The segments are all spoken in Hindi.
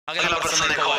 अगला प्रश्न देखो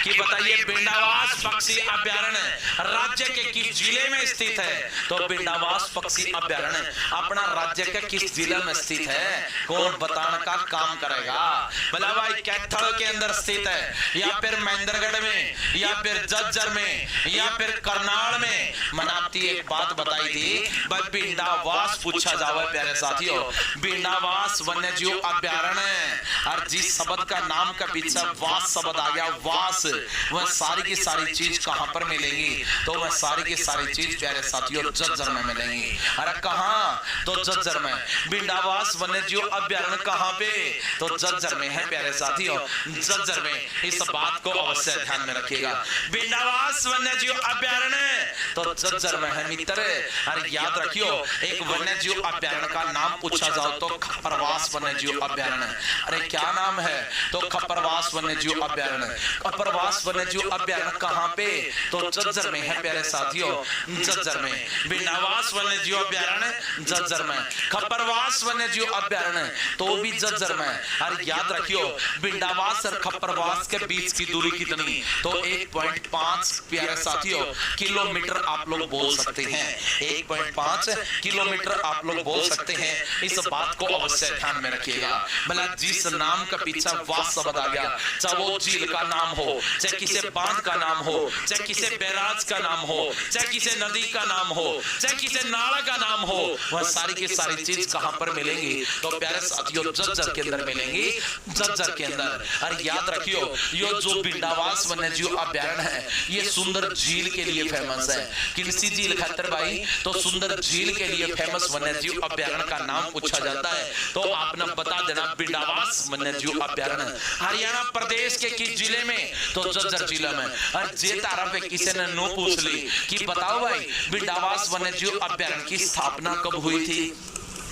कि बताइए बिंडावास पक्षी अभ्यारण्य राज्य के किस जिले में स्थित है? तो बिंडावास पक्षी अभ्यारण्य अपना राज्य के किस जिले में स्थित है? कौन बताने का काम करेगा? बोला भाई कैथल के अंदर स्थित है, या फिर महेंद्रगढ़ में, या फिर झज्जर में, या फिर करनाल में। मनाती एक बात बताई थी भाई बिंडावास पूछा जावे प्यारे साथियों, बिंडावास वन्य जीव अभ्यारण्य। और जिस शब्द का नाम का पीछे वास शब्द आ गया, वास, वह सारी की सारी चीज कहां पर मिलेंगी? तो वह सारी की सारी चीज प्यारे साथियों झज्जर में मिलेंगी। अरे कहां? तो झज्जर में। बिंडावास वन्य जीव अभ्यारण्य कहां पे? तो झज्जर में है प्यारे साथियों, झज्जर में। इस बात को अवश्य ध्यान में रखिएगा। बिंडावास वन्य जीव अभ्यारण्य तो झज्जर में है मित्र। अरे याद रखियो, एक वन्य जीव अभ्यारण्य का नाम पूछा जाओ तो खप्परवास वन्य जीव अभ्यारण्य। अरे क्या नाम है? तो खप्परवास वन्य जीव अभ्यारण्य। खप्परवास वन्य जीव अभ्यारण्य कहां पे? तो झज्जर में है प्यारे साथियों, झज्जर में। बिंडावास वन्य जीव अभ्यारण्य झज्जर में, खप्परवास वन्य जीव अभ्यारण्य तो भी झज्जर में। अरे याद रखियो, बिंडावास और खप्परवास के बीच की दूरी कितनी? तो 1.5 प्यारे साथियों किलोमीटर आप लोग बोल सकते हैं। 1.5 किलोमीटर आप लोग बोल सकते हैं। इस बात को अवश्य ध्यान में रखिएगा। भला जिस नाम का पीछा वास शब्द आ गया, चाहे वो झील का नाम हो, चाहे किसी बांध का नाम हो, चाहे किसी बैराज का नाम हो, चाहे किसी नदी का नाम हो, चाहे किसी नाला का नाम हो, वह सारी की सारी चीज कहां पर मिलेंगी? तो प्यारे साथियों झज्जर के अंदर मिलेंगी, झज्जर के अंदर। अरे याद रखियो, ये जो बिंडावास वन्यजीव अभ्यारण्य है ये सुंदर झील के लिए फेमस है। किसी झील खातर भाई? तो सुंदर झील के लिए फेमस वन्यजीव अभ्यारण्य का नाम पूछा जाता है। तो आपने बता देना बिंडावास वन्यजीव अभ्यारण्य हरियाणा प्रदेश के किस जिले में? तो झज्जर जिला में। और जे तारा पे किसी ने नो पूछ ली कि बताओ भाई बिंडावास वन्यजीव अभ्यारण्य की स्थापना कब हुई थी?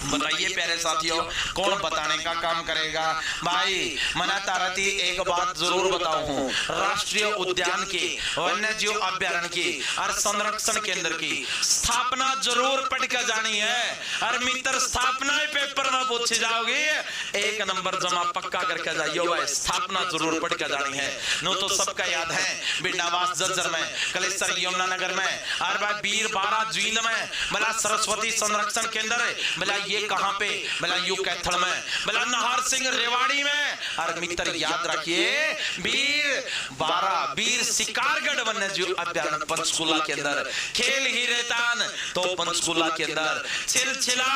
बताइए प्यारे साथियों, कौन बताने का काम करेगा? भाई मना तारती एक बात जरूर बताऊं, राष्ट्रीय उद्यान की, वन्य जीव अभ्यारण्य की और संरक्षण केंद्र की स्थापना जरूर पढ़ कर जानी है। और मित्र स्थापना पेपर में पूछे जाओगे, 1 नंबर जमा पक्का करके जाइए भाई, स्थापना जरूर पढ़ कर जानी है। नो तो सबका याद है बिंडावास झज्जर में, कलेसर यमुनानगर में, और भाई बीर बारा झील में, भला सरस्वती संरक्षण केंद्र, भला ये कहां पे? भला यू कैथल में, भला नाहर सिंह रेवाड़ी में। और मित्र याद रखिए बीर बारा, बीर शिकारगढ़ वन्य जीव अभ्यारण्य पंचकुला के अंदर, खेल ही रेतान तो पंचकुला के अंदर, छिलछिला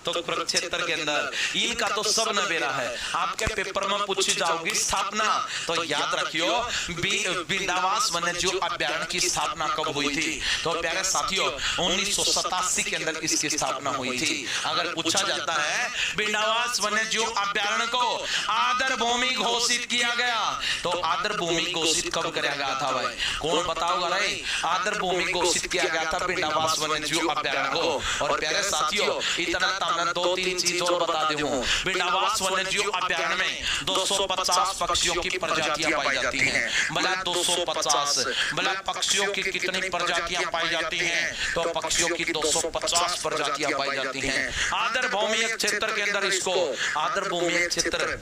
तो कुरुक्षेत्र के अंदर। इनका तो सब नवेरा है। आपके पेपर में पूछी जाओगी स्थापना, तो याद रखियो बिंडावास वन्य जीव अभ्यारण्य की स्थापना कब हुई थी? तो प्यारे साथियों 1987 के अंदर इसकी स्थापना हुई थी। अगर पूछा जाता है बिंडावास वन्य जीव अभ्यारण्य को आदर भूमि घोषित किया गया, तो आदर भूमि घोषित कब किया गया था भाई? कौन बताओगा भाई? आदर भूमि घोषित किया गया था बिंडावास वन्य जीव अभ्यारण्य को। और प्यारे साथियों इतना तामन 2-3 चीज और बता दूं, बिंडावास वन्य जीव अभ्यारण्य में 250 पक्षियों की प्रजातियां पाई जाती हैं। भला 250, भला पक्षियों की कितनी प्रजातियां पाई जाती हैं? तो पक्षियों की 250 प्रजातियां पाई जाती हैं। आदर भूमि क्षेत्र के अंदर इसको आदर भूमि क्षेत्र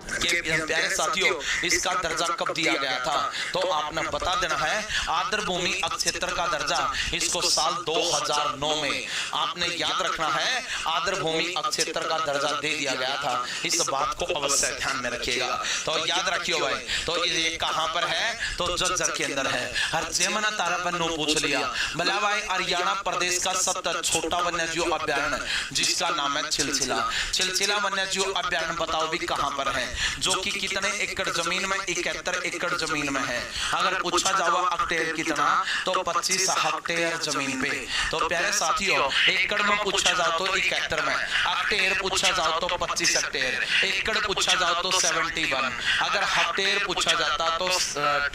के प्यारे साथियों इसका दर्जा कब दिया गया था? तो आपने बता देना है आदर भूमि क्षेत्र का दर्जा इसको साल 2009 में आपने याद रखना है, आदर भूमि क्षेत्र का दर्जा दे दिया गया था। इस बात को अवश्य ध्यान में रखिएगा। तो याद रखियो भाई, तो ये कहां पर है? तो झज्जर के अंदर है। हर जेमना तारा पर नो पूछ लिया, भला भाई हरियाणा प्रदेश का सबसे छोटा वन्य जीव अभ्यारण्य जिसका नाम है छिलछिला, छिलछिला वन्य जीव अभ्यारण्य बताओ भी कहां पर है? जो कि कितने एकड़ जमीन में? 71 एकड़ जमीन में है। अगर पूछा जावा हेक्टेयर कितना, तो 25 हेक्टेयर जमीन पे। तो प्यारे साथियों एकड़ में पूछा जाओ तो 71 में, हेक्टेयर पूछा जाओ तो 25 हेक्टेयर, एकड़ पूछा जाओ तो 71, अगर हेक्टेयर पूछा जाता तो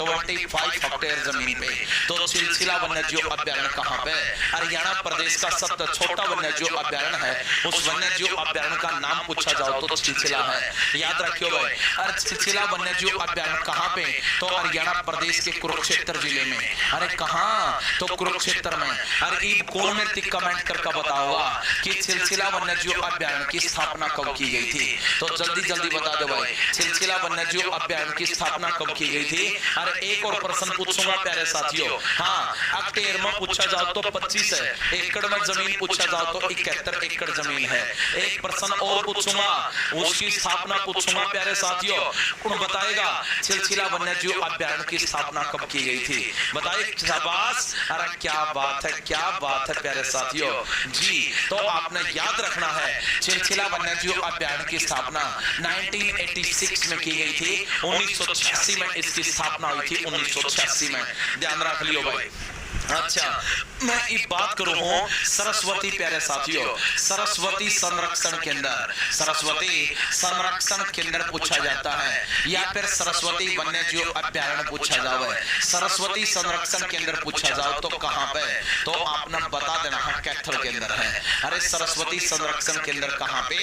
25 हेक्टेयर जमीन पे। तो छिलछिला वन्य जीव अभ्यारण्य कहां पे? हरियाणा प्रदेश का सबसे छोटा वन्य जीव अभ्यारण्य है। उस वन्य जीव अभ्यारण्य का नाम पूछा जाओ तो छिलछिला है। याद रखियो भाई। अरे चिलचिला वन्यजीव अभ्यारण्य कहाँ पे? तो हरियाणा प्रदेश के कुरुक्षेत्र जिले में। अरे कहाँ? तो कुरुक्षेत्र में। अरे ये कौन ने कमेंट करके बताओगा कि चिलचिला वन्यजीव अभ्यारण्य की स्थापना कब की गई थी? तो जल्दी जल्दी बता दो भाई, चिलचिला वन्यजीव अभ्यारण्य की स्थापना कब की गई थी? अरे एक और प्रश्न पूछूंगा प्यारे साथियों। हाँ, हेक्टेयर में पूछा जाओ तो 25 है, एकड़ में जमीन पूछा जाओ तो 71 एकड़ जमीन है। एक प्रश्न और पूछूंगा, उसकी स्थापना पूछूंगा प्यारे साथियों। कौन बताएगा चिलचिला वन्यजीव अभ्यारण्य की स्थापना कब की गई थी? बताइए, शाबाश। अरे क्या बात है, क्या बात है प्यारे साथियों जी। तो आपने याद रखना है, चिलचिला वन्यजीव अभ्यारण्य की स्थापना 1986 में की गई थी। 1986 में इसकी स्थापना हुई थी, 1986 में। ध्यान रख लियो भाई। अच्छा, मैं एक बात करूं सरस्वती प्यारे साथियों, सरस्वती संरक्षण केंद्र, सरस्वती संरक्षण केंद्र पूछा जाता है या फिर सरस्वती वन्यजीव अभ्यारण्य पूछा जाए। सरस्वती संरक्षण केंद्र पूछा जाओ तो कहां पे? तो आपने बता देना है कैथल के अंदर है। अरे सरस्वती संरक्षण केंद्र कहां पे?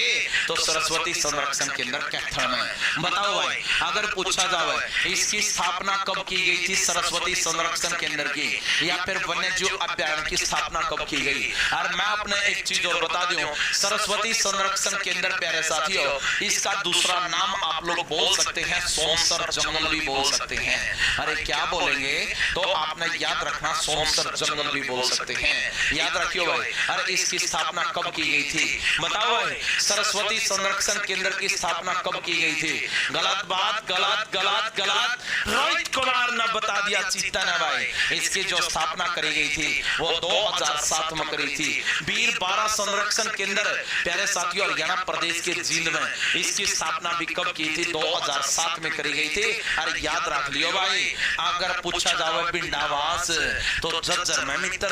तो सरस्वती संरक्षण केंद्र कैथल में। बताओ भाई, अगर पूछा जाए इसकी स्थापना कब की गई थी सरस्वती संरक्षण केंद्र की, या फिर वन्यजीव अभ्यारण्य की स्थापना कब की गई? और मैं अपने एक चीज और बता दूं, सरस्वती संरक्षण केंद्र प्यारे साथियों, इसका दूसरा नाम आप लोग बोल सकते हैं सोनसर जंगल भी बोल सकते हैं। अरे क्या बोलेंगे? तो आपने याद रखना सोनसर जंगल भी बोल सकते हैं, याद रखियो भाई। अरे इसकी स्थापना कब की गई थी? बताओ भाई, सरस्वती संरक्षण केंद्र की स्थापना कब की गई थी? गलत बात, गलत गलत गलत। रोहित कुमार ने बता दिया, चीता ने भाई। इसकी जो स्थापना करी गई थी वो 2007 में करी थी। वीर बारा संरक्षण केंद्र प्यारे साथियों हरियाणा प्रदेश के जींद में, इसकी स्थापना भी कब की थी? 2007 में करी गई थी। अरे याद रख लियो भाई, अगर पूछा जाए बिंडावास तो झज्जर में मित्र,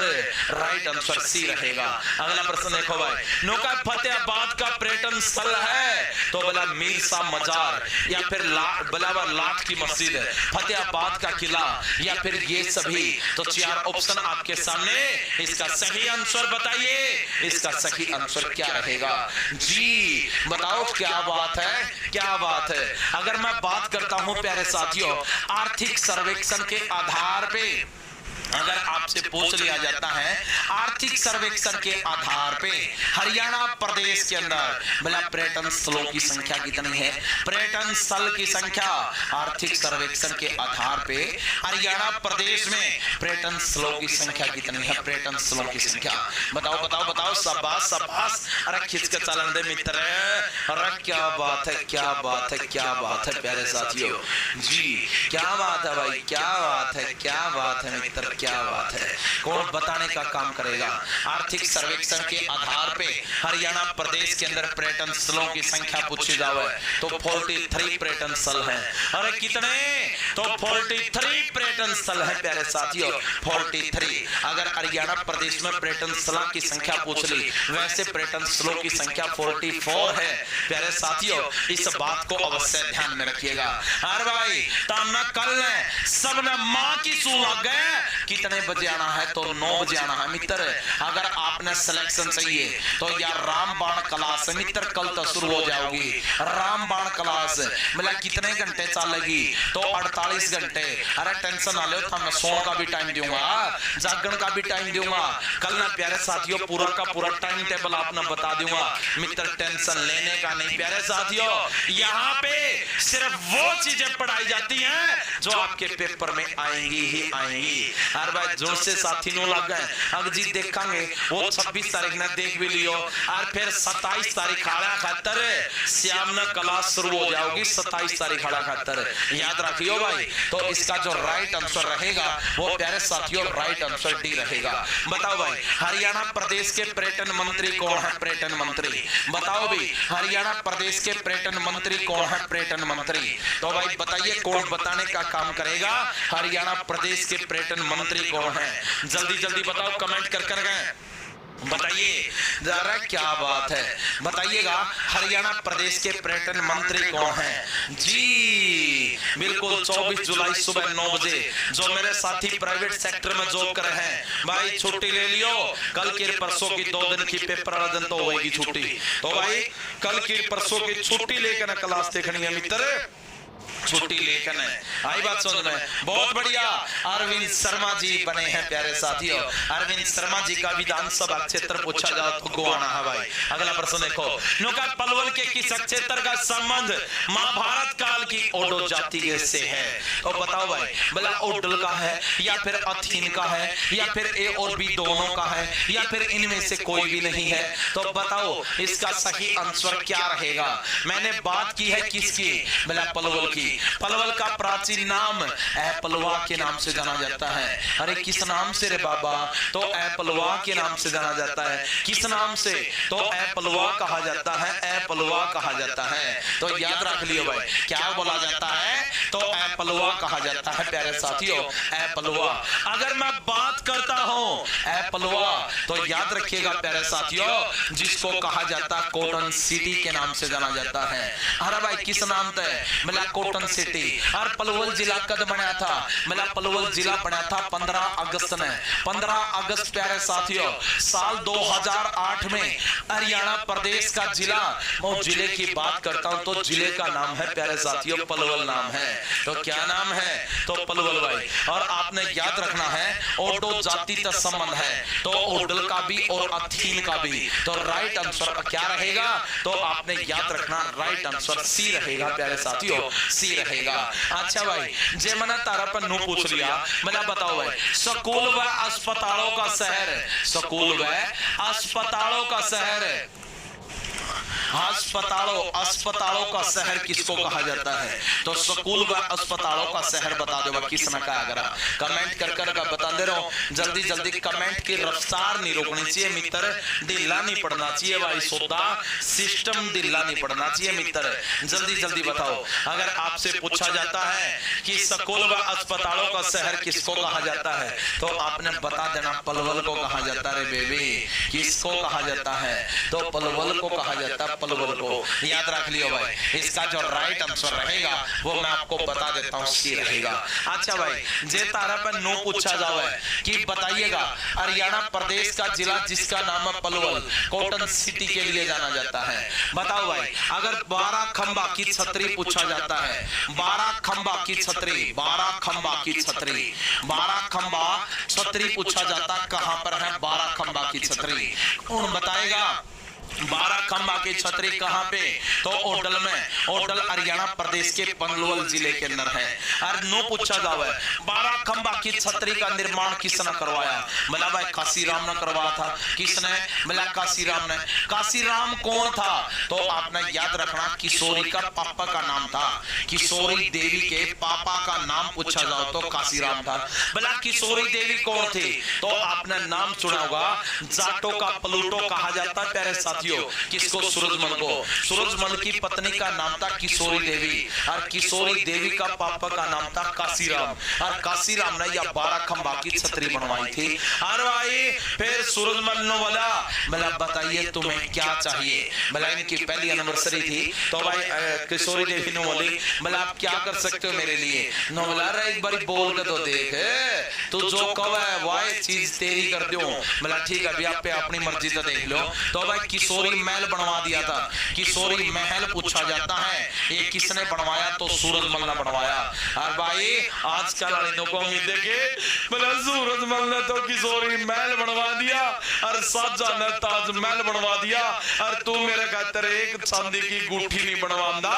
राइट आंसर सी रहेगा। अगला प्रश्न देखो भाई, नौका फतेहाबाद का पर्यटन स्थल है तो बोला मीर साहब मजार या फिर बलावा लाट की मस्जिद, फतेहाबाद का किला या फिर ये सभी। तो चार ऑप्शन आपके सामने, इसका सही आंसर बताइए, इसका सही आंसर क्या रहेगा जी? बताओ, क्या बात है, क्या बात है। अगर मैं बात करता हूं प्यारे साथियों आर्थिक सर्वेक्षण के आधार पे, अगर आपसे पूछ लिया जाता है आर्थिक सर्वेक्षण के आधार पे हरियाणा प्रदेश के अंदर बोला पर्यटन स्थलों की संख्या कितनी है? पर्यटन स्थल की संख्या आर्थिक सर्वेक्षण के आधार पे हरियाणा प्रदेश में पर्यटन स्थलों की संख्या कितनी है? पर्यटन स्थलों की संख्या बताओ बताओ बताओ। शाबाश शाबाश। अरे खिंच के चलन दे मित्र। अरे क्या बात है, क्या बात है, क्या बात है प्यारे साथियों जी। क्या बात है भाई, क्या बात है, क्या बात है मित्र, क्या बात है। कौन बताने का काम करेगा? आर्थिक सर्वेक्षण के आधार पे हरियाणा प्रदेश के अंदर पर्यटन स्थलों की संख्या पूछी जाए तो 43 पर्यटन स्थल हैं। अरे कितने? तो 43 पर्यटन स्थल है प्यारे साथियों, 43। अगर हरियाणा प्रदेश में पर्यटन स्थलों की संख्या पूछ ली, वैसे पर्यटन स्थलों की संख्या 44 है प्यारे साथियों। इस बात को अवश्य ध्यान में रखिएगा। अरे भाई ताना कल सबने माँ की सू लग गए, कितने बजे आना है? तो 9 बजे आना है मित्र। अगर आपने सिलेक्शन चाहिए तो यार रामबाण क्लास मित्र कल तो शुरू हो जाओगी। रामबाण क्लास मतलब कितने घंटे चलेगी? तो 48 घंटे। अरे टेंशन ना लो, मैं सोने का भी टाइम दूंगा, जागरण का भी टाइम दूंगा। कल ना प्यारे साथियों पूरा का पूरा टाइम टेबल आपने बता दूंगा मित्र, टेंशन लेने का नहीं प्यारे साथियों। यहाँ पे सिर्फ वो चीजें पढ़ाई जाती हैं जो आपके पेपर में आएंगी ही आएंगी। हर भाई जोर से साथी नो लग गए। अब जी देखेंगे वो 26 तारीख ने देख भी लियो, और फिर 27 तारीख आड़ा खातर श्याम ने क्लास शुरू हो जाओगी। 27 तारीख आड़ा खातर याद रखियो भाई। तो इसका जो राइट आंसर रहेगा वो प्यारे साथियों राइट आंसर डी रहेगा। बताओ भाई हरियाणा प्रदेश के पर्यटन मंत्री कौन है? पर्यटन मंत्री बताओ भी, हरियाणा प्रदेश के पर्यटन मंत्री कौन है? पर्यटन मंत्री। तो भाई बताइए कौन बताने का काम करेगा? हरियाणा प्रदेश के पर्यटन मंत्री कौन है? जल्दी जल्दी बताओ, कमेंट कर कर गए बताइए जरा, क्या बात है बताइएगा। हरियाणा प्रदेश के पर्यटन मंत्री कौन है जी? बिल्कुल 24 जुलाई सुबह 9 बजे जो मेरे साथी प्राइवेट सेक्टर में जॉब कर रहे हैं भाई छुट्टी ले लियो, कल की परसों की 2 दिन की पेपर वाला दिन तो होगी छुट्टी, तो भाई कल की परसों की छुट्टी लेकर क्लास देखनी है मित्र, छुट्टी लेकर आई बात समझ में। बहुत बढ़िया अरविंद शर्मा जी बने हैं प्यारे साथियों, अरविंद शर्मा जी का विधानसभा क्षेत्र पूछा जाए तो गोवाना है भाई। अगला प्रश्न देखो, नुका पलवल के किस क्षेत्र का संबंध महाभारत काल की ओडो जाति से है? तो बताओ भाई, भला ओडल का है या फिर अथीन का है या फिर ए और बी दोनों का है या फिर इनमें से कोई भी नहीं है? तो बताओ इसका सही आंसर क्या रहेगा। मैंने बात की है किसकी, भला पलवल की। पलवल का प्राचीन नाम ऐपलवा के नाम से जाना जाता है। अरे किस नाम से रे बाबा? तो ऐपलवा के नाम से जाना जाता है। किस नाम से? तो ऐपलवा कहा जाता है, ऐपलवा कहा जाता है। तो याद रख लियो भाई, क्या बोला जाता है? तो ऐपलवा कहा जाता है प्यारे साथियों, ऐपलवा। अगर मैं बात करता हूं ऐपलवा तो याद रखिएगा प्यारे साथियों, जिसको कहा जाता है कॉटन सिटी के नाम से जाना जाता है। अरे भाई किस नाम से? मिला कॉटन सिटी। और पलवल जिला कद बना था? मिला पलवल जिला बना था 15 अगस्त में, 15 अगस्त प्यारे साथियों साल 2008 में हरियाणा प्रदेश का जिला। मैं जिले की बात करता हूं तो जिले का नाम है प्यारे साथियों पलवल नाम है। तो क्या नाम है? तो पलवल भाई। और आपने याद रखना है ओडो जाति का संबंध है, तो ओडल का भी और अथीन का भी। तो राइट आंसर क्या रहेगा? तो आपने याद रखना राइट आंसर सी रहेगा प्यारे साथियों, सी रहेगा। अच्छा भाई, जे मैंने तारा पर नो पूछ लिया, मैंने बताओ भाई स्कूल व अस्पतालों का शहर, स्कूल व अस्पतालों का शहर, अस्पतालों का शहर किसको कहा जाता है? तो स्कूल व अस्पतालों का शहर बता दो किसने कहा? अगर कमेंट कर कर का बता दे रहा हूं, जल्दी जल्दी कमेंट की रफ्तार नहीं रोकनी चाहिए मित्र, ढीला नहीं पड़ना चाहिए भाई, सोदा सिस्टम ढीला नहीं पड़ना चाहिए मित्र, जल्दी जल्दी बताओ। अगर आपसे पूछा जाता है कि स्कूल व अस्पतालों का शहर किसको कहा जाता है तो आपने बता देना पलवल को कहा जाता है बेबी। किसको कहा जाता है? तो पलवल को कहा जाता है, पलवल को। याद रख लियो भाई, इसका जो राइट आंसर रहेगा वो मैं आपको बता देता हूं, सी रहेगा। अच्छा भाई, जे तारा पर नो पूछा जाए कि बताइएगा हरियाणा प्रदेश का जिला जिसका नाम है पलवल, कॉटन सिटी के लिए जाना जाता है। बताओ भाई, अगर 12 खंबा की छतरी पूछा जाता है, 12 खंबा की छतरी, 12 खंबा की छतरी, 12 खंबा छतरी पूछा जाता कहां पर है? 12 खंबा की छतरी कौन बताएगा? 12 खंबा की छतरी कहां पे? तो ओडल में, ओडल हरियाणा प्रदेश के पलवल जिले के अंदर है। और नो पूछा जावे 12 खंबा की छतरी का निर्माण किसने करवाया? बोला भाई काशीराम ने करवाया था। किसने? बोला काशीराम ने। काशीराम कौन था? तो आपने याद रखना किशोरी का पापा का नाम था, किशोरी देवी के पापा का नाम पूछा जाओ तो काशीराम था। बोला किशोरी देवी कौन थी? तो आपने नाम सुना होगा, जाटो का प्लूटो कहा जाता है प्यारे साथियों। किसको? सूरजमल को। सूरजमल की पत्नी का नाम था किशोरी देवी और किशोरी देवी का पापा का नाम था काशीराम। और काशीराम ने यह 12 खंबा की छतरी बनवाई थी। और भाई फिर सूरजमल ने बोला बताइए तुम्हें क्या चाहिए? बोला इनकी पहली एनिवर्सरी थी तो भाई किशोरी देवी ने बोली बोला आप क्या कर सकते हो मेरे लिए? नो बोला एक बार बोल के तो देख, तू जो कह है वह चीज तेरी कर दूं। बोला ठीक है, अभी आप पे अपनी मर्जी से देख लो। तो भाई किशोरी महल बनवा दिया था। किशोरी महल पूछा जाता है ये किसने बनवाया? तो सूरजमल ने बनवाया। और भाई आजकल वालों को उम्मीद देखे बोला सूरजमल ने तो किशोरी महल बनवा दिया और शाहजहां ने ताजमहल बनवा दिया और तू मेरे खातर एक चांदी की गुठी नहीं बनवांदा,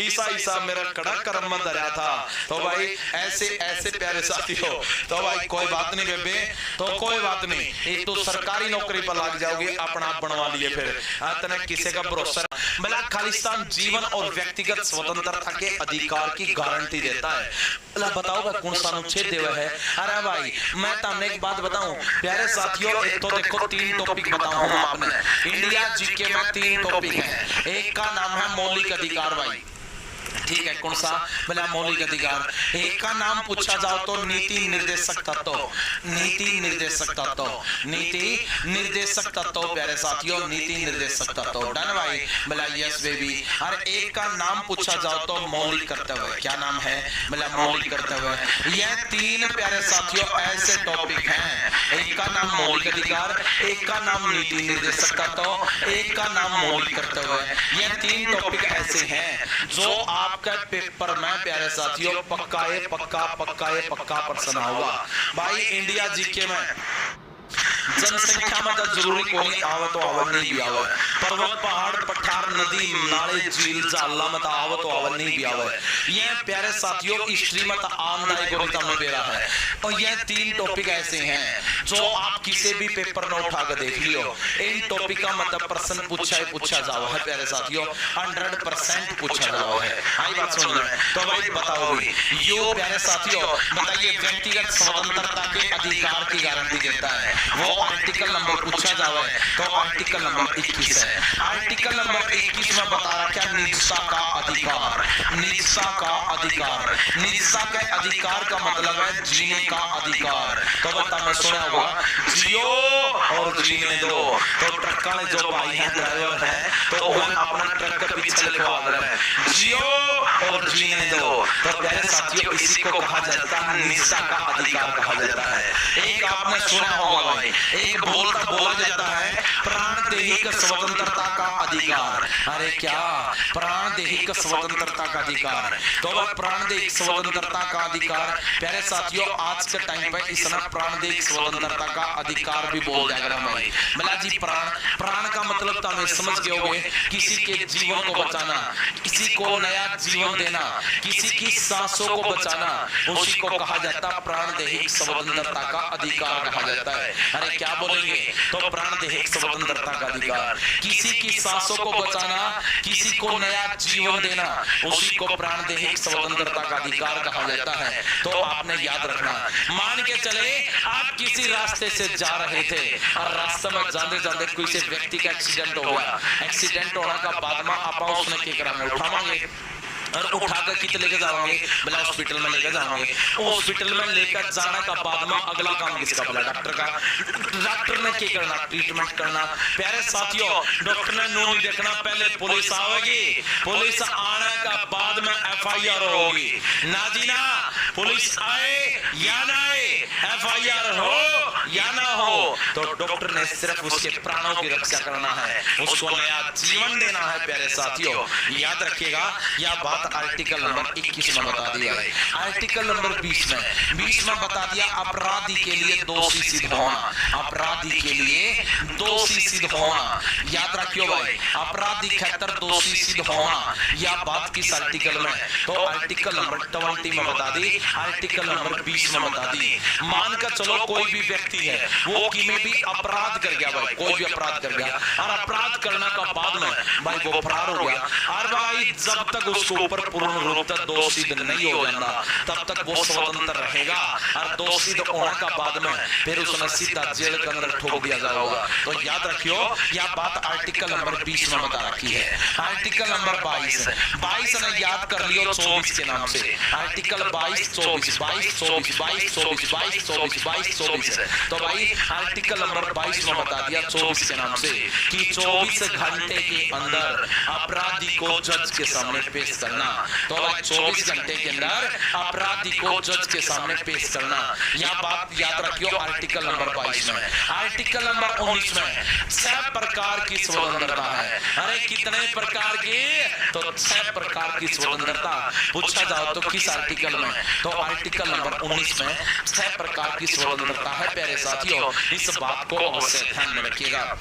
ईसा मेरा कड़ा कर्म में धरा था। तो भाई ऐसे ऐसे प्यारे साथियों, तो भाई कोई बात नहीं बेबे, तो कोई बात नहीं, एक तो सरकारी नौकरी पर लग जाओगे, अपना आप बनवा लिए फिर इतना किसी का भरोसा। भला खालिस्तान जीवन और व्यक्तिगत स्वतंत्रता के अधिकार की गारंटी देता है। भला बताओ कौन सा अनुच्छेद देवा है? अरे भाई मैं तुमने एक बात बताऊं प्यारे साथियों, एक तो देखो 3 टॉपिक बताऊं आपने, इंडिया जीके में 3 टॉपिक है। एक का नाम है मौलिक अधिकार भाई, ठीक है, कौन सा? बोला मौलिक अधिकार। एक का नाम पूछा जाओ तो नीति निर्देशक तत्व, नीति निर्देशक तत्व, नीति निर्देशक तत्व प्यारे साथियों, नीति निर्देशक तत्व। डन भाई? बोला यस बेबी। और एक का नाम पूछा जाओ तो मौलिक कर्तव्य। क्या नाम है? बोला मौलिक कर्तव्य। यह तीन प्यारे साथियों ऐसे टॉपिक हैं, एक का नाम मौलिक अधिकार, एक का नाम नीति निर्देशक तत्व, एक का नाम मौलिक कर्तव्य। यह तीन टॉपिक ऐसे हैं जो आपका पेपर में प्यारे साथियों पक्का प्रश्न होगा भाई। इंडिया जीके में जनसंख्या में तो जरूरी कोई आवे तो आवे नहीं भी आवे, पर्वत पहाड़ पठार नदी नाले झील जाला में तो आवे तो आवे नहीं भी आवे। ये प्यारे साथियों हिस्ट्री में तो आमदाई गोरिता में बेरा है। और ये तीन टॉपिक ऐसे हैं जो आप किसी भी पेपर में उठा कर देख लियो, इन टॉपिक का मतलब प्रश्न पूछा जाओ है प्यारे साथियों, 100% पूछा जाओ है। आई बात सुन रहे हैं तो भाई बताओ भी यो प्यारे साथियों बताइए व्यक्तिगत स्वतंत्रता के अधिकार की गारंटी देता है, वो आर्टिकल नंबर पूछा जावे तो आर्टिकल नंबर 21 है। आर्टिकल नंबर 21 में बता रखा है निजता का अधिकार, निजता का अधिकार। निजता के अधिकार का मतलब है जीने का अधिकार। तो बता मैं सुना होगा जियो और जीने दो। तो ट्रक का जो भाई है ड्राइवर है तो वह अपना ट्रक के पीछे लिखवा रहा है जियो और जीने दो। तो प्यारे साथियों इसी को कहा जाता है निजता का अधिकार कहा जाता है। एक आपने सुना होगा भाई, एक बोला जाता है प्राणदेहिक स्वतंत्रता का अधिकार। अरे क्या? प्राणदेहिक स्वतंत्रता का अधिकार। तो वह प्राणदेहिक स्वतंत्रता का अधिकार प्यारे साथियों आज के टाइम पे इस प्राणदेहिक स्वतंत्रता का अधिकार भी बोल जाएगा भाई। मला जी प्राण का मतलब तो हमें समझ गए होंगे, किसी के जीवन को बचाना, किसी को नया जीवन देना, किसी की सांसों को बचाना, उसी को कहा जाता प्राणदेहिक स्वतंत्रता का अधिकार कहा जाता है। अरे क्या बोलेंगे? तो प्राणदेहिक स्वतंत्रता का अधिकार, किसी की सांसों को बचाना, किसी को नया जीवन देना, उसी को प्राणदेहिक स्वतंत्रता का अधिकार कहा जाता है। तो आपने याद रखना। मान के चले आप किसी रास्ते से जा रहे थे और रास्ते में जाते जाते किसी व्यक्ति का एक्सीडेंट हो गया। एक्सीडेंट होने का बाद में आप उसने क्या कराना उठावांगे और उठाकर कितने लेके जाओगे? बोला हॉस्पिटल में लेकर जाओगे। हॉस्पिटल में लेकर जाने का बाद में अगला काम किसका? बोला डॉक्टर का। डॉक्टर ने क्या करना? ट्रीटमेंट करना। प्यारे साथियों डॉक्टर ने नहीं देखना, पहले पुलिस आवेगी, पुलिस आने का बाद में FIR होगी। ना जी ना, पुलिस आए या ना आए, FIR हो या ना हो, तो डॉक्टर ने सिर्फ उसके प्राणों की रक्षा करना है, उसको नया जीवन देना है। प्यारे साथियों याद रखिएगा यह बात आर्टिकल नंबर 21 में बता दिया है। आर्टिकल नंबर 20 में बता दिया अपराधी के लिए दोषी सिद्ध होना, अपराधी के लिए दोषी सिद्ध होना। याद रखियो भाई अपराधी खातर दोषी सिद्ध होना, यह बात किस आर्टिकल में? तो आर्टिकल नंबर 20 में बता दी, आर्टिकल नंबर 20 में बता दी। मान कर चलो कोई भी व्यक्ति है वो किसी भी अपराध कर गया भाई, कोई भी अपराध कर गया और अपराध करने का बाद में भाई वो फरार हो गया और भाई जब तक उसको ऊपर पूर्ण रूप से दोष सिद्ध नहीं हो जाता तब तक वो स्वतंत्र रहेगा और दोष सिद्ध होने का बाद में फिर उसने सीधा जेल के अंदर ठोक दिया जाएगा। तो याद रखियो यह बात आर्टिकल नंबर 20 में बता रखी है। आर्टिकल नंबर 22 ने याद कर लियो 24 के नाम से। आर्टिकल 22 24 तो भाई आर्टिकल नंबर 22 में बता दिया 24 के नाम से कि 24 घंटे के अंदर अपराधी को जज के सामने पेश करना। तो भाई 24 घंटे के अंदर अपराधी को जज के सामने पेश करना, यह बात याद रखियो आर्टिकल नंबर 22 में। आर्टिकल नंबर 19 में 6 प्रकार की स्वतंत्रता है। अरे कितने प्रकार की? तो 6 प्रकार की स्वतंत्रता पूछा जाओ तो किस आर्टिकल में? तो आर्टिकल नंबर 19 में 6 प्रकार की स्वतंत्रता है। प्यारे साथियों इस बात को अवश्य ध्यान में रखिएगा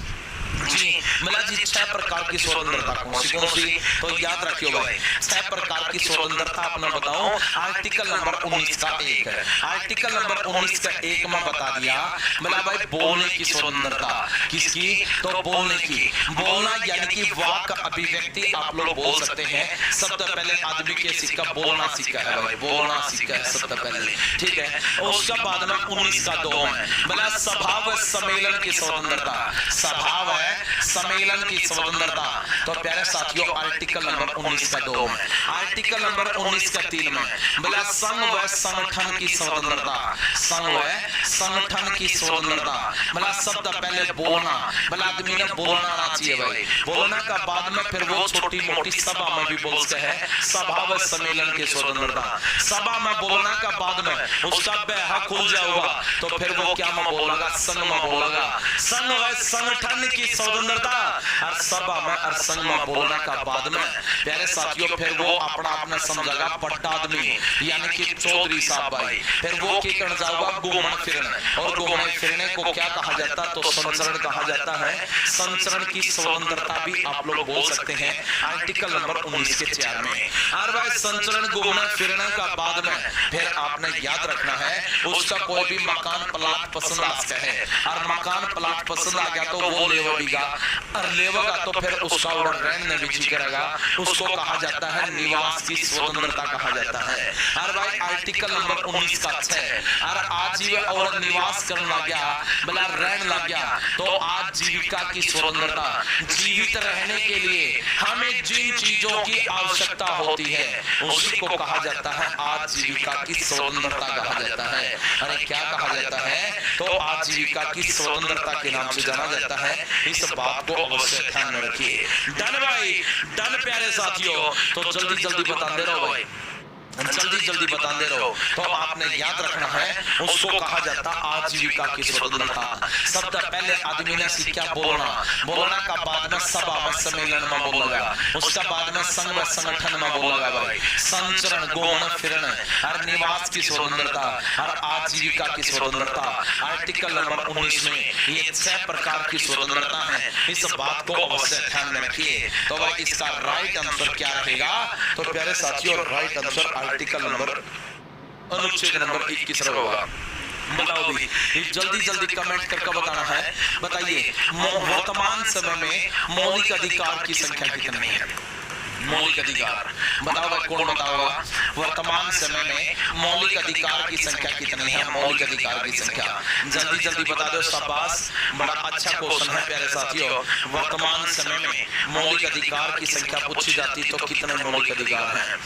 जी। मिला जी 6 प्रकार की स्वतंत्रता कौन सी? तो याद रखियो भाई 6 प्रकार की स्वतंत्रता अपना बताओ। आर्टिकल नंबर 19 का 1 है। आर्टिकल नंबर 19 का 1 में बता दिया मिला भाई बोलने की स्वतंत्रता। किसकी? तो बोलने की। बोलना यानी कि वाक अभिव्यक्ति आप लोग बोल सकते हैं। सबसे पहले आदमी के सीखा बोलना सीखा है भाई, बोलना सीखा है सबसे पहले, ठीक है। उसका बाद में 19 का 2 है मिला स्वभाव सम्मेलन की स्वतंत्रता। स्वभाव है सम्मेलन की स्वतंत्रता। तो प्यारे साथियों आर्टिकल नंबर 19 का 2 में, आर्टिकल नंबर 19 का 3 में बोला संघ व संगठन की स्वतंत्रता, संघ व संगठन की स्वतंत्रता। बोला शब्द पहले बोलना, बोला आदमी ने बोलना आना चाहिए भाई, बोलना का बाद में फिर वो छोटी मोटी सभा में भी बोलते हैं, सभा व सम्मेलन की स्वतंत्रता। सभा में बोलना का बाद में उसका बेहा खुल जाएगा तो फिर वो क्या में बोलेगा, संघ में बोलेगा। संघ व संगठन की स्वतंत्रता और सभा में और संघ में बोलने का बाद में प्यारे साथियों फिर वो अपना अपना समझेगा बड़ा आदमी यानी कि चौधरी साहब भाई, फिर वो क्या कर जाएगा घूमना फिरना, और घूमने फिरने को क्या कहा जाता है, तो संचरण कहा जाता है। संचरण की स्वतंत्रता भी आप लोग बोल सकते हैं आर्टिकल नंबर 19 के 4 में। और भाई संचरण घूमने फिरने का बाद में फिर आपने याद रखना है उसका कोई भी मकान प्लाट पसंद आ सकता है, और मकान प्लाट पसंद आ गया तो वो लेवगा, और लेवगा तो फिर उसका रहने भी करेगा, उसको कहा जाता है निवास की स्वतंत्रता कहा जाता है। और भाई आर्टिकल नंबर 19 का 6 और आजीवन और निवास करने लग गया, बोला रहने लग गया तो आजीविका की स्वतंत्रता। जीवित रहने के लिए हमें जिन चीजों की आवश्यकता होती है उसी को कहा जाता है आजीविका की स्वतंत्रता कहा जाता है। अरे क्या कहा जाता है, तो आजीविका की स्वतंत्रता के नाम से जाना जाता है। इस बात को अवश्य ध्यान में रखिए। डन भाई डन प्यारे साथियों, तो जल्दी जल्दी बताते रहो भाई, जल्दी जल्दी बताते रहो। तो आपने याद रखना है उसको कहा जाता आजीविका की स्वतंत्रता। शब्द पहले आदमी ने सीखा बोलना, बोलना का बाद में सभा में सम्मेलन में बोलेगा, उसका बाद में संघ व संगठन में बोलेगा भाई। संचरण घूमना फिरना और निवास की स्वतंत्रता और आजीविका की स्वतंत्रता आर्टिकल नंबर 19 में ये 6 प्रकार की स्वतंत्रता है। इस बात को अवश्य ध्यान में रखिए। तो भाई इसका राइट आंसर क्या रहेगा, तो प्यारे साथियों राइट आंसर आर्टिकल नंबर अनुच्छेद नंबर 21 होगा। बताओ भी जल्दी जल्दी कमेंट करके बताना है। बताइए वर्तमान समय में मौलिक अधिकार की संख्या कितनी है? मौलिक अधिकार बताओ भाई, कौन बताओगा? वर्तमान समय में मौलिक अधिकार की संख्या कितनी है? मौलिक अधिकार की संख्या जल्दी जल्दी बता दो। शाबाश, बड़ा अच्छा क्वेश्चन है प्यारे साथियों। वर्तमान समय में मौलिक अधिकार की संख्या पूछी जाती तो कितने मौलिक अधिकार हैं?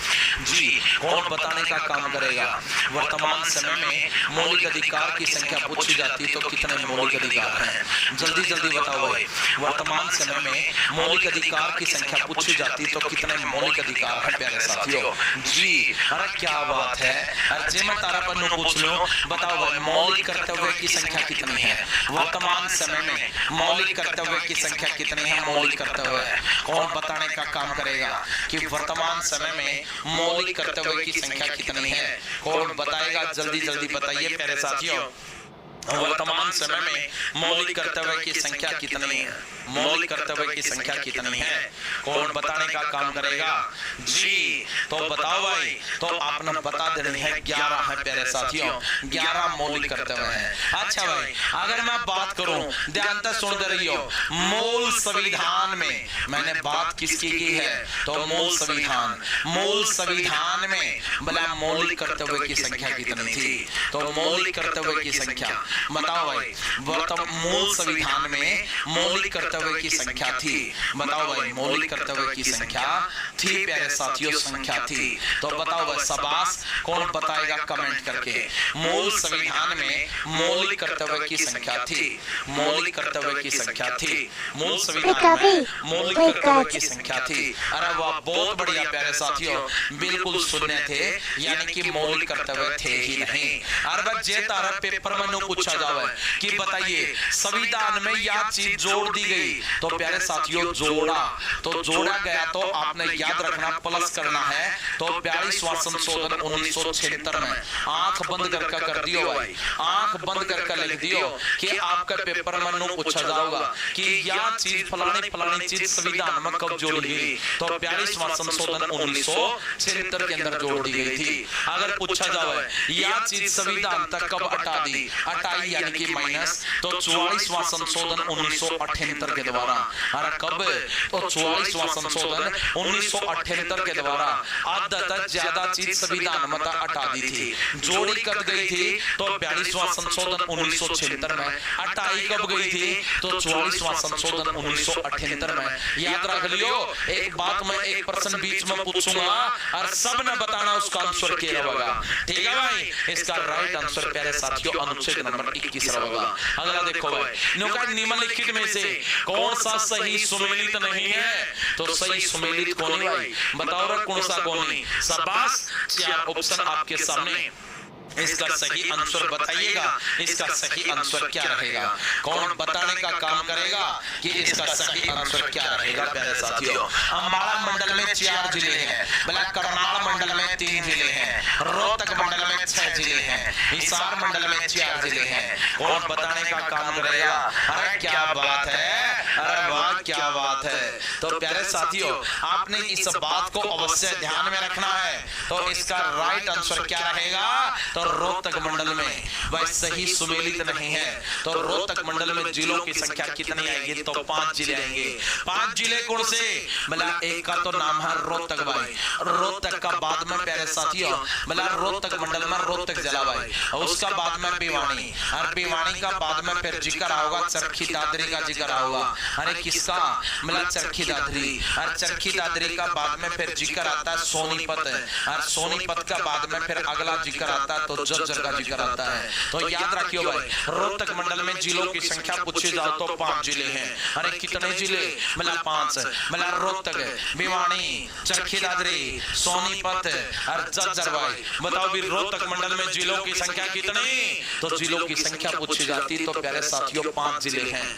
जी कौन बताने का काम करेगा? वर्तमान समय में मौलिक अधिकार की संख्या पूछी जाती तो कितने मौलिक अधिकार हैं? जल्दी जल्दी बताओ भाई। वर्तमान समय में मौलिक अधिकार की संख्या पूछी जाती तो कितने मौलिक अधिकार है प्यारे साथियों? जी अरे क्या बात है। अरे मैं तारा पर पूछ लो, बताओ भाई मौलिक कर्तव्य की संख्या कितनी है? वर्तमान समय में मौलिक कर्तव्य की संख्या कितनी है? मौलिक कर्तव्य कौन बताने का काम करेगा कि वर्तमान समय में मौलिक कर्तव्य की संख्या कितनी है? कौन बताएगा? जल्दी जल्दी बताइए प्यारे साथियों। वर्तमान समय में मौलिक कर्तव्य की संख्या कितनी है? मौलिक कर्तव्य की संख्या कितनी है? कौन बताने का काम करेगा? जी तो बताओ भाई। तो आपने बता देनी है 11 है प्यारे साथियों, 11 मौलिक कर्तव्य हैं। अच्छा भाई अगर मैं बात करूं, ध्यान से सुन रही हो, मूल संविधान में मैंने बात किसकी की है? तो मूल संविधान, मूल संविधान में बोला मौलिक कर्तव्य की संख्या कितनी थी? तो मौलिक कर्तव्य की संख्या बताओ भाई। मूल संविधान में मौलिक कर्तव्य की संख्या थी, बताओ भाई मौलिक कर्तव्य की संख्या थी प्यारे साथियों, संख्या थी। तो बताओ भाई शाबाश, कौन बताएगा कमेंट करके? मूल संविधान में मौलिक कर्तव्य की संख्या थी, मौलिक कर्तव्य की संख्या थी, मूल संविधान में मौलिक कर्तव्य की संख्या थी। अरे वाह बहुत बढ़िया प्यारे साथियों, बिल्कुल सुनने थे, यानी कि मौलिक कर्तव्य थे ही नहीं। अरे जे तारा पेपर में पूछा जावे कि बताइए संविधान में यह चीज जोड़ दी गई, तो प्यारे साथियों जोड़ा तो जोड़ा गया तो आपने याद रखना प्लस करना है। तो 42वां संशोधन 1976 में आंख बंद करके कर दियो भाई, आंख बंद करके लिख दियो कि आपका पेपर में पूछा जाएगा कि यह चीज फलानी फलानी चीज संविधान में कब जोड़ी गई? तो 42वां संशोधन 1976 के अंदर जोड़ दी गई थी। अगर पूछा जाए यह चीज संविधान तक कब हटा दी, हटा हटाई यानी कि माइनस, तो 44वां संशोधन 1978 के द्वारा, और कब, तो 44वां संशोधन 1978 के द्वारा आधा ज्यादा चीज संविधान में हटा दी थी। जोड़ी कब गई थी, तो 42वां संशोधन 1976 में। हटाई कब गई थी, तो 44वां संशोधन 1978 में। याद रख लियो, एक बात मैं एक प्रश्न बीच में पूछूंगा और सब ने बताना उसका आंसर क्या होगा, ठीक है भाई। इसका राइट आंसर प्यारे साथियों अनुच्छेद नंबर 21 होगा। अगला देखो भाई, निम्नलिखित में से कौन सा सही सुमेलित नहीं है, तो सही सुमेलित कौन है भाई, बताओ रे कौन सा कौन है। शाबाश, 4 ऑप्शन आपके सामने, इसका सही आंसर बताइएगा, इसका सही आंसर क्या रहेगा। कौन बताने का काम करेगा कि इसका सही आंसर क्या रहेगा प्यारे साथियों। अम्बाला मंडल में 4 जिले हैं, भला करनाल मंडल में 3 जिले हैं, रोहतक मंडल में 6 जिले हैं, हिसार मंडल में 4 जिले हैं। कौन बताने का काम करेगा। अरे क्या बात है, अरे वाह क्या बात है। तो प्यारे साथियों आपने इस बात को अवश्य ध्यान में रखना है। तो इसका राइट आंसर क्या रहेगा, तो रोहतक मंडल में वह सही सुमेलित नहीं है। तो रोहतक मंडल में जिलों की संख्या कितनी आएगी, तो 5 जिले आएंगे। 5 जिले कौन से, भला एक का तो नाम है रोहतक भाई, रोहतक का बाद में प्यारे साथियों भला रोहतक मंडल में रोहतक जिला भाई, और उसका बाद में भिवानी, और भिवानी का बाद में फिर जिक्र होगा चरखी दादरी का जिक्र होगा। अरे किसका, भला चरखी दादरी, और चरखी दादरी का बाद में फिर जिक्र आता है सोनीपत, और सोनीपत का बाद में फिर अगला जिक्र आता है तो जज्जर का जिक्र आता है। तो याद रखियो भाई, रोहतक मंडल में जिलों की संख्या पूछी जाओ तो 5 जिले हैं। अरे कितने जिले, मतलब 5, मतलब रोहतक, भिवानी, चरखी दादरी, सोनीपत और जज्जर भाई। बताओ भी रोहतक मंडल में जिलों की संख्या कितनी, तो जिलों की संख्या पूछी जाती तो प्यारे साथियों 5 जिले हैं।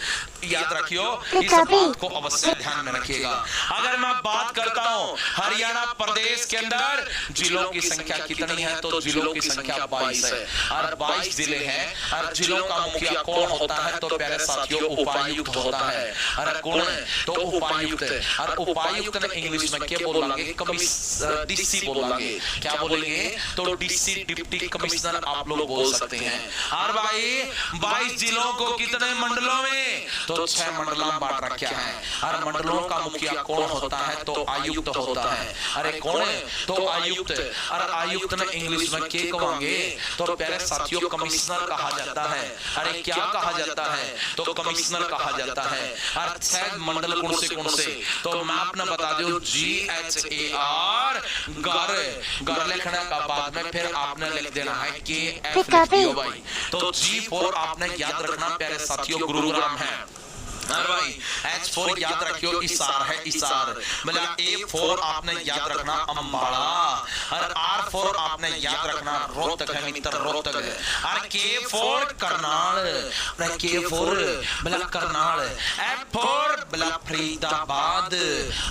याद रखियो, इस बात को अवश्य ध्यान में रखिएगा। अगर मैं बात करता हूँ हरियाणा प्रदेश के अंदर जिलों की संख्या कितनी है, तो जिलों की संख्या 22 है, और 22 जिले हैं। और जिलों का मुखिया कौन होता है, तो प्यारे साथियों उपायुक्त होता है। और कौन है, तो उपायुक्त। और उपायुक्त ने इंग्लिश में क्या बोलेंगे, डीसी बोलेंगे। क्या बोलेंगे, तो डीसी डिप्टी कमिश्नर आप लोग बोल सकते हैं। और भाई 22 जिलों को कितने मंडलों में, तो 6 मंडलों में बांट रखा है। और मंडलों का मुखिया कौन होता है, तो आयुक्त होता है। अरे कौन है, तो आयुक्त। और आयुक्त ने इंग्लिश में क्या कहेंगे, तो प्यारे साथियों कमिश्नर कहा जाता है। अरे क्या कहा जाता है, तो कमिश्नर कहा जाता है। और 6 मंडल कौन से, तो मैं आपने बता दूं GHAR, घर लिखने का बाद में फिर आपने लिख देना है KF लिख दियो भाई। तो G4 आपने याद रखना प्यारे साथियों गुरुग्राम है। भाई H4 याद रखियो इसार है, इसार। मतलब A4 आपने याद रखना अम्बाड़ा, और R4 आपने याद रखना रोहतक है मित्र, रोहतक। और K4 करनाल, K4 मतलब करनाल। F4 मतलब फरीदाबाद,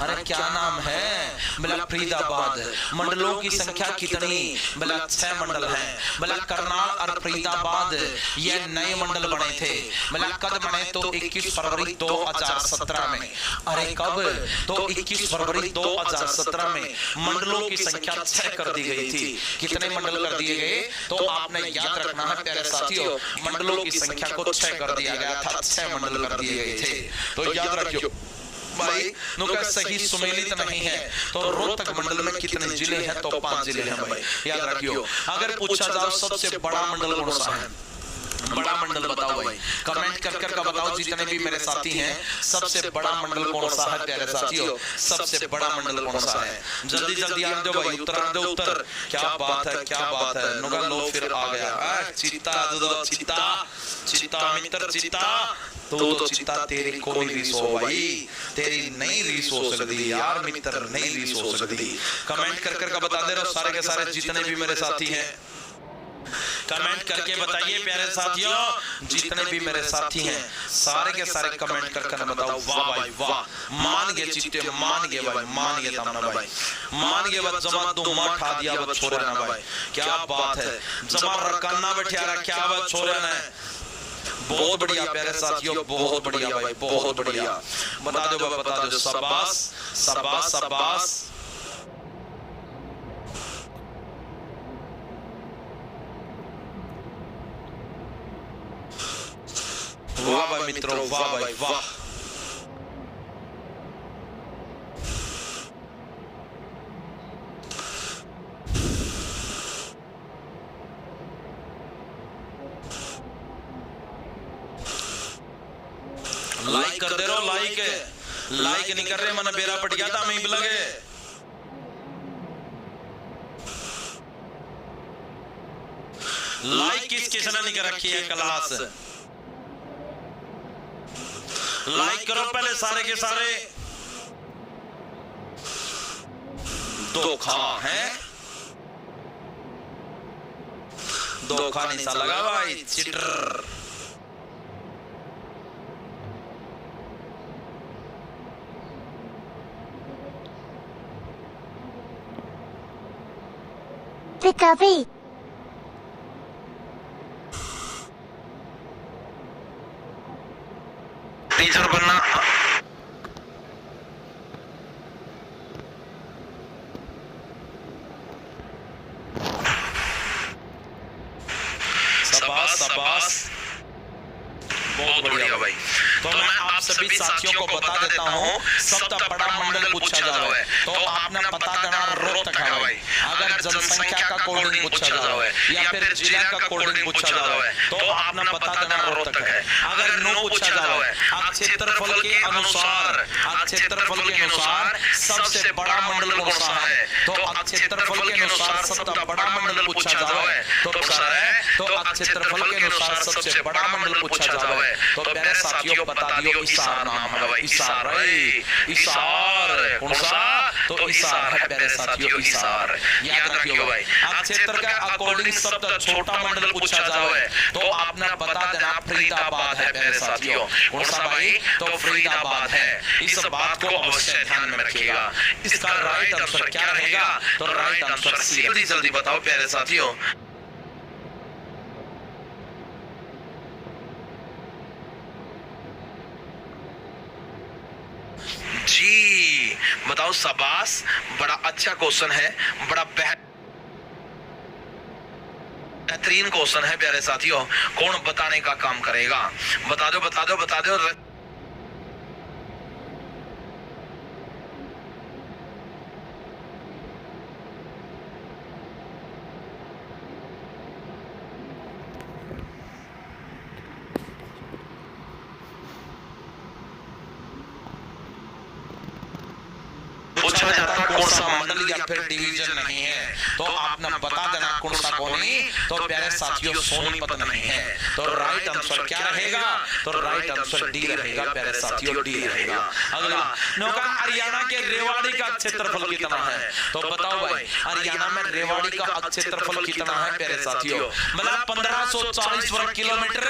अरे क्या नाम है, मतलब फरीदाबाद। मंडलों की संख्या कितनी, मतलब 6 मंडल है। मतलब करनाल और फरीदाबाद ये नए मंडल बने थे। मतलब कद बने, तो 21 फरवरी 2017 में। अरे कब, तो 21 फरवरी 2017 में मंडलों की संख्या 6 कर दी गई थी। कितने मंडल कर दिए गए, तो आपने याद रखना है प्यारे साथियों मंडलों की संख्या को 6 कर दिया गया था, 6 मंडल कर दिए गए थे। तो याद रखियो भाई, नुका सही सुमेलित नहीं है। तो रोहतक मंडल में कितने जिले हैं, तो 5 जिले हैं भाई, याद रखियो। अगर पूछा जाए सबसे बड़ा मंडल कौन सा है, बड़ा मंडल बताओ भाई, कमेंट कर बताओ जितने भी मेरे साथी हैं, सबसे बड़ा मंडल कौन सा है प्यारे साथियों, सबसे बड़ा मंडल कौन सा है। जल्दी जल्दी आ जाओ भाई, उत्तर आ जाओ, उत्तर। क्या बात है, क्या बात है, नुगा लो फिर आ गया। चित्ता दो, चित्ता चित्ता मित्र चित्ता, तो चित्ता तेरी कोई रीस हो भाई, तेरी नहीं रीस हो सकती यार मित्र, नहीं रीस हो सकती। कमेंट कर बता दे रहा हूँ सारे के सारे जितने भी मेरे साथी हैं, कमेंट करके बताइए प्यारे साथियों, जितने भी मेरे साथी हैं सारे के सारे कमेंट कर बताओ। वाह भाई वाह, मान गए चिट्टे, मान गए भाई, मान गए तमना भाई, मान गए बस जमा दो मां खा दिया बस छोरे ना भाई, क्या बात है। जमा रकाना बैठा रखा बस छोरे ने, बहुत बढ़िया प्यारे साथियों, बहुत बढ़िया भाई, बहुत बढ़िया। बता दो भाई, बता दो, शाबाश शाबाश शाबाश। भाई मित्रों, वाह भाई वाह। लाइक कर दे रहो, लाइक नहीं कर रहे, मन बेरा पट गया था, मैं लगे। लाइक किसने नहीं कर रखी है क्लास? लाइक करो पहले सारे के सारे। धोखा है, धोखा नहीं सा लगा भाई, चिटर। Pikapi. टीचर बनना शाबाश शाबाश, बहुत बढ़िया भाई। तो मैं आप सभी साथियों को बता देता हूँ, सबसे बड़ा मंडल पूछा जावे तो आपने बता देना रोहतक है भाई। अगर जनसंख्या का कोडिंग पूछा जावे या फिर जिला का कोडिंग पूछा जावे तो आपने बता देना रोहतक है। अगर नो पूछा जावे क्षेत्रफल के अनुसार, क्षेत्रफल के अनुसार सबसे बड़ा मंडल कौन सा है, तो क्षेत्रफल के अनुसार सबसे बड़ा मंडल पूछा जावे तो क्षेत्रफल के अनुसार सबसे बड़ा मंडल पूछा जावे तो प्यारे साथियों बता दियो, इसार नाम है भाई। इसार है, इसार कौन सा, तो इसार है प्यारे साथियों, इसार याद रखियो भाई। क्षेत्र का अकॉर्डिंग सबसे छोटा मंडल पूछा जावे तो आपने बता देना फरीदाबाद है प्यारे साथियों। कौन सा भाई, तो फरीदाबाद है। इस बात को अवश्य ध्यान में रखिएगा। इसका राइट आंसर क्या रहेगा, तो राइट आंसर सी। जल्दी जल्दी बताओ प्यारे साथियों। जी बताओ, शाबाश, बड़ा अच्छा क्वेश्चन है, बड़ा बेहतरीन क्वेश्चन है प्यारे साथियों। कौन बताने का काम करेगा, बता दो बता दो बता दो। पूछा जाता कौन सा मंडल या फिर डिवीजन नहीं है तो आपने बता देना कौन सा कोनी, तो प्यारे साथियों सोनीपत नहीं है। तो राइट आंसर क्या रहेगा, तो राइट आंसर डी रहेगा प्यारे साथियों, डी रहेगा। अगला नौका, हरियाणा के रेवाड़ी का क्षेत्रफल कितना है, तो बताओ भाई हरियाणा में रेवाड़ी का क्षेत्रफल कितना है प्यारे साथियों। मतलब 1540 वर्ग किलोमीटर,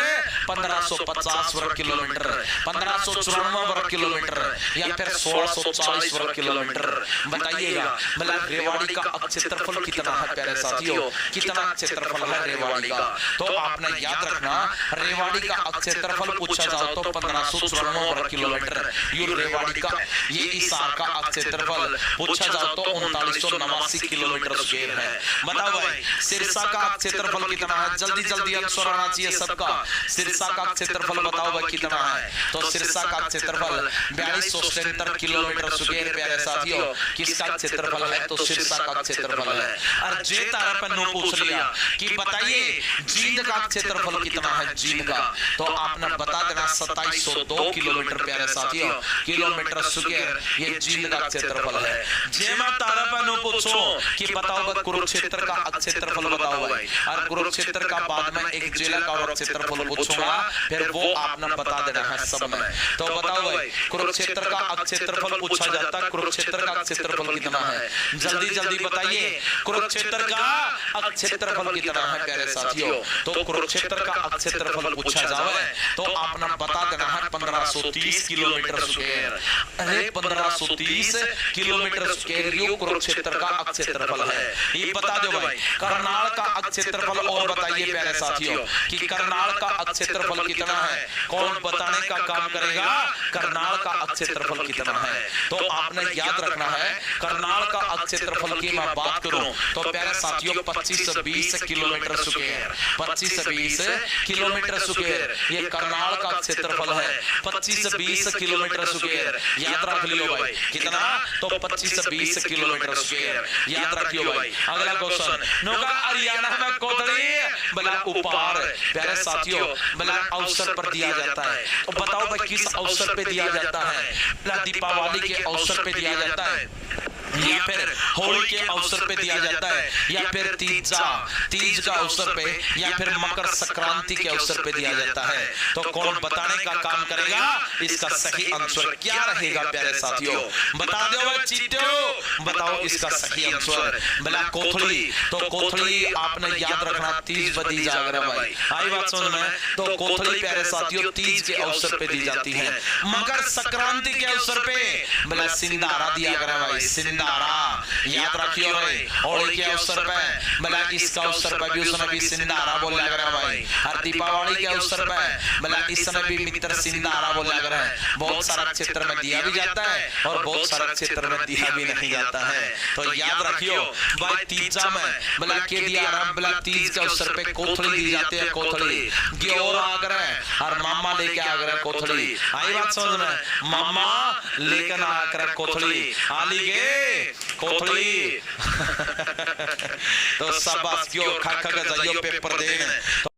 1550 वर्ग किलोमीटर, 1594 वर्ग किलोमीटर या फिर 1640 वर्ग किलोमीटर, बताइएगा। मतलब रेवाड़ी का क्षेत्रफल कितना है प्यारे साथियों, कितना क्षेत्रफल है रेवाड़ी का। तो आपने याद रखना, रेवाड़ी का क्षेत्रफल पूछा जाओ तो 1594 वर्ग किलोमीटर ये रेवाड़ी का, ये इसार का क्षेत्रफल पूछा जाओ तो 3989 किलोमीटर स्क्वायर है। बताओ भाई सिरसा का क्षेत्रफल कितना है, जल्दी जल्दी आंसर आना चाहिए सबका। सिरसा का क्षेत्रफल बताओ भाई कितना है, तो सिरसा का क्षेत्रफल 4273 किलोमीटर स्क्वायर प्यारे साथियों। किसका क्षेत्रफल है, तो सिरसा का क्षेत्रफल है। और जे तारा पर नो पूछ लिया कि बताइए जींद का क्षेत्रफल कितना है, जींद का, तो आपने बता देना 2702 किलोमीटर प्यारे साथियों, किलोमीटर स्क्वायर ये जींद का क्षेत्रफल है। जे मैं तारा पर नो पूछो कि बताओ कुरुक्षेत्र का क्षेत्रफल बताओ भाई, और कुरुक्षेत्र का बाद में एक जिला का और क्षेत्रफल पूछूंगा, फिर वो आपने बता देना है सब में। तो बताओ भाई कुरुक्षेत्र का क्षेत्रफल पूछा जाता है, कुरुक्षेत्र का क्षेत्रफल कितना है, जल्दी जल्दी बताइए। कुरुक्षेत्र का क्षेत्रफल कितना है प्यारे साथियों, तो कुरुक्षेत्र का क्षेत्रफल पूछा जावे तो आपने बता देना है 1530 किलोमीटर स्क्वायर। अरे 1530 किलोमीटर स्क्वायर ये कुरुक्षेत्र का क्षेत्रफल है। ये बता दो भाई करनाल का क्षेत्रफल, और बताइए प्यारे साथियों कि करनाल का क्षेत्रफल कितना है, कौन बताने का काम करेगा, करनाल का क्षेत्रफल कितना है। तो आपने याद रखना है करनाल का का क्षेत्रफल की मैं बात करूं तो प्यारे साथियों 25 से 20 किलोमीटर स्क्वायर, 25 से 20 किलोमीटर स्क्वायर ये करनाल का क्षेत्रफल है। 25 से 20 किलोमीटर स्क्वायर याद रख लियो भाई, कितना तो 25 से 20 किलोमीटर स्क्वायर याद रखियो भाई। अगला क्वेश्चन, नौका हरियाणा में कोथली बला उपहार प्यारे साथियों बला अवसर पर दिया जाता है। तो बताओ भाई किस अवसर पे दिया जाता है? बला दीपावली के अवसर पे दिया जाता है, या फिर होली के अवसर पे दिया जाता है, या फिर तीज का अवसर पे, या फिर मकर संक्रांति के अवसर पे दिया जाता है। तो कौन बताने का काम करेगा? इसका सही आंसर क्या रहेगा प्यारे साथियों? बता दो भाई चीटो, बताओ इसका सही आंसर बला कोथली। तो कोथली आपने याद रखना तीज बदी जागरा भाई, आई बात समझ में? तो कोथली प्यारे साथियों तीज के अवसर पे दी जाती है। मकर संक्रांति के अवसर पे बला सिंधारा दिया गया भाई, सिंधारा याद रखियो भाई। होली के अवसर पे बला इसका अवसर पे भी उसने भी सिंधारा बोला गया भाई। हर दीपावली के अवसर पे बला इसने भी मित्र सिंधारा बोला गया है। बहुत सारा क्षेत्र में दिया भी जाता है और बहुत सारा क्षेत्र में दिया भी नहीं जाता है। तो याद रखियो भाई तीजा में बला के दिया बला तीज के अवसर पे कोथली दी जाती है। कोथली ग्योर आगरा और मामा लेके आगरा कोथली, आई बात समझ में? मामा लेकर आकर कोथली आली गे कोथली तो शाबाश क्यों खा खा जाइयो पेपर देने।